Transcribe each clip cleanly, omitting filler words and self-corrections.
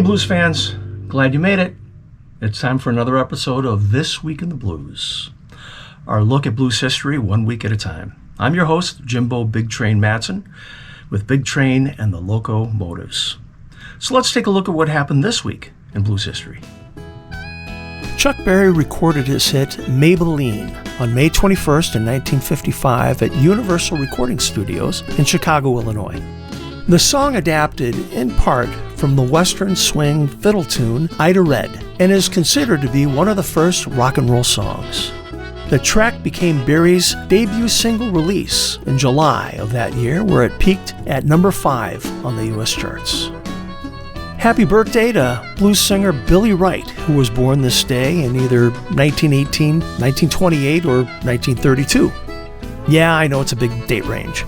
blues fans, glad you made it. It's time for another episode of This Week in the Blues, our look at blues history 1 week at a time. I'm your host, Jimbo Big Train Matson, with Big Train and the Locomotives. So let's take a look at what happened this week in blues history. Chuck Berry recorded his hit Maybelline on May 21st in 1955 at Universal Recording Studios in Chicago, Illinois. The song adapted in part from the Western swing fiddle tune Ida Red and is considered to be one of the first rock and roll songs. The track became Berry's debut single release in July of that year, where it peaked at number 5 on the U.S. charts. Happy birthday to blues singer Billy Wright, who was born this day in either 1918, 1928, or 1932. Yeah, I know it's a big date range.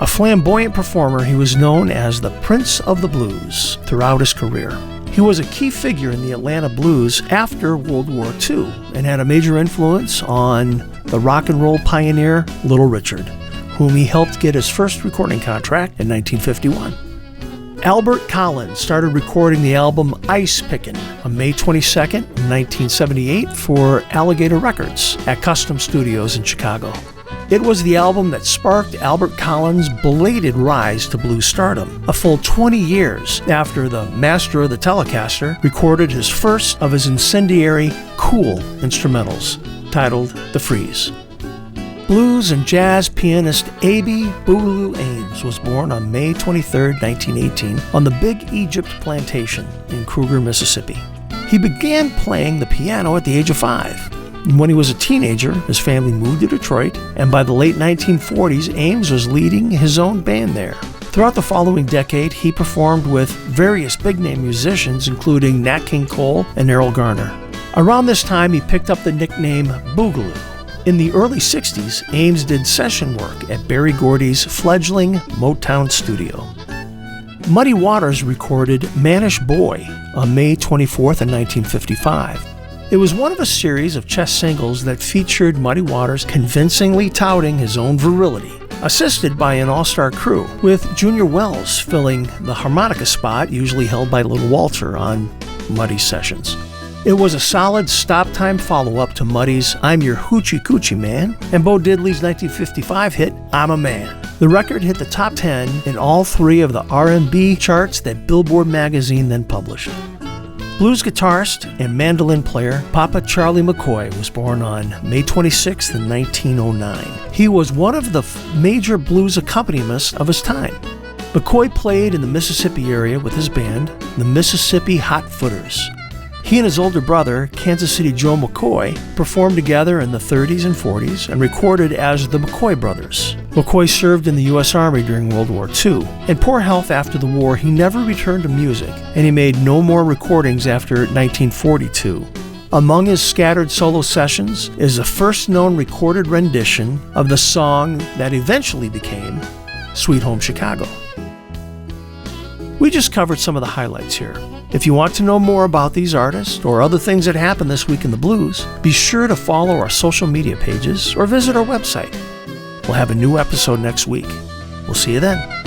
A flamboyant performer, he was known as the Prince of the Blues throughout his career. He was a key figure in the Atlanta blues after World War II and had a major influence on the rock and roll pioneer Little Richard, whom he helped get his first recording contract in 1951. Albert Collins started recording the album Ice Pickin' on May 22nd, 1978 for Alligator Records at Custom Studios in Chicago. It was the album that sparked Albert Collins' belated rise to blues stardom, a full 20 years after the master of the Telecaster recorded his first of his incendiary, cool instrumentals, titled The Freeze. Blues and jazz pianist Abie Boogaloo Ames was born on May 23, 1918, on the Big Egypt Plantation in Kruger, Mississippi. He began playing the piano at the age of 5. When he was a teenager, his family moved to Detroit, and by the late 1940s, Ames was leading his own band there. Throughout the following decade, he performed with various big-name musicians, including Nat King Cole and Errol Garner. Around this time, he picked up the nickname Boogaloo. In the early 60s, Ames did session work at Berry Gordy's fledgling Motown studio. Muddy Waters recorded Mannish Boy on May 24th in 1955. It was one of a series of chess singles that featured Muddy Waters convincingly touting his own virility, assisted by an all-star crew, with Junior Wells filling the harmonica spot usually held by Little Walter on Muddy's sessions. It was a solid stop-time follow-up to Muddy's I'm Your Hoochie Coochie Man and Bo Diddley's 1955 hit I'm a Man. The record hit the top 10 in all 3 of the R&B charts that Billboard magazine then published. Blues guitarist and mandolin player Papa Charlie McCoy was born on May 26th in 1909. He was one of the major blues accompanimists of his time. McCoy played in the Mississippi area with his band, the Mississippi Hot Footers. He and his older brother, Kansas City Joe McCoy, performed together in the 30s and 40s and recorded as the McCoy Brothers. McCoy served in the U.S. Army during World War II. In poor health after the war, he never returned to music, and he made no more recordings after 1942. Among his scattered solo sessions is the first known recorded rendition of the song that eventually became Sweet Home Chicago. We just covered some of the highlights here. If you want to know more about these artists or other things that happened this week in the blues, be sure to follow our social media pages or visit our website. We'll have a new episode next week. We'll see you then.